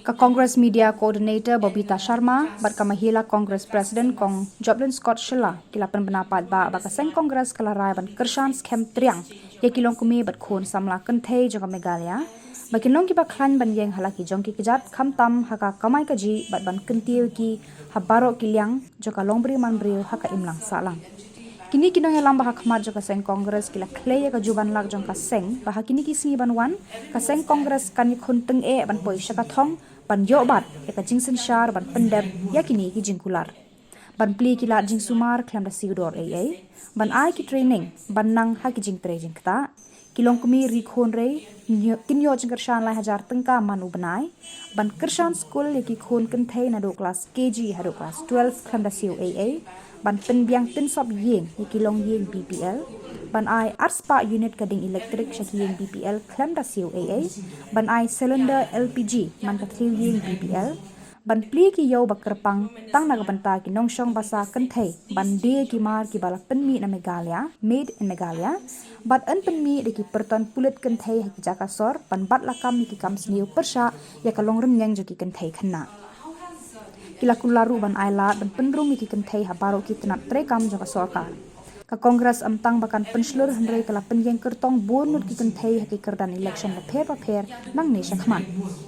Ka Congress Media Coordinator Bobbeeta Sharma, bat ka Mahila Congress President Kong Joplin Scott Shylla, kila pendapat ba ka seng Congress kalarai ban Kyrshan skhem Triang, ya ki Longkmie bat khun samla kynthei jong Meghalaya, ba ki ki bakhlain ban ieng halaki jong ki kjat khamtam haka kamai kajih bat ban kynthiew ki baroh ki liang joka briew manbriew haka imlang sahlang. Kini nongialam bahakhmat joka seng Congress kila clay ka juban lak jong ka seng bah kini ki ban wan ka seng Congress kan khun ban poi syakathong ban yobat ya ka jingsen shar ban pendep ya kini ki jingkular ban pli kila jing sumar klam da sigdor ban ai ki training ban nang ha ki jing tre jing kta kilong kumi ri khon re kinyo jing Kyrshan lai hajar tengka manu banai ban Kyrshan school ya ki khon kynthei na do class kjih ha do class 12 klam da ban penbiang sop ieng ya kilong ieng BPL ban ai arspa unit kading elektrik syaki ieng BPL klam da ban ai cylinder LPG man ka ieng BPL ban pli ki yo bakerpang tang na banta ki nongshong basa kynthei ban de ki mar ki bala penmi na Meghalaya made in Meghalaya bat an penmi de ki perton pulit kynthei ki jakasor ban bat lakam ki kam sniu persha ya kalong remnyang jo ki kynthei khna kila kularu ban ailat ban penrung ki kynthei ha baroh ki tenat trekam joka sorkar ka Congress amtang bakan penslur hendrai kala penyeng kertong bonut ki kynthei ha ki kerdan election la pher nang ne syakman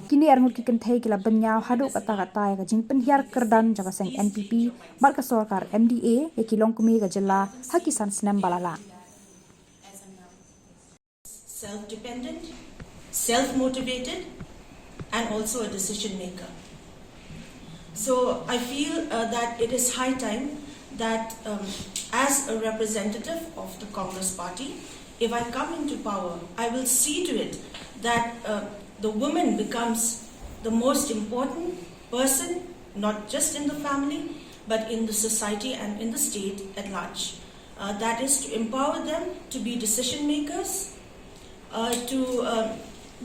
kini arngut ki kynthei kila benyau hadu kata ya ka jing penhiar kerdan joka seng NPP bar ka sorkar MDA ya ki Longkmie ka jela hakisan snem balala self-dependent, self-motivated and also a decision maker. So I feel that it is high time that as a representative of the Congress party, if I come into power, I will see to it that the woman becomes the most important person, not just in the family, but in the society and in the state at large. That is to empower them to be decision makers, to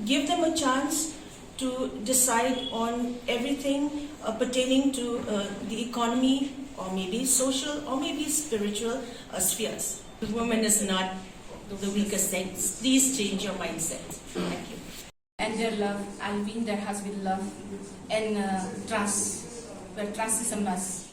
give them a chance to decide on everything pertaining to the economy or maybe social or maybe spiritual spheres. The woman is not the weakest sex. Please change your mindset. Thank you. And their love, I mean there has been love and trust, where trust is a must.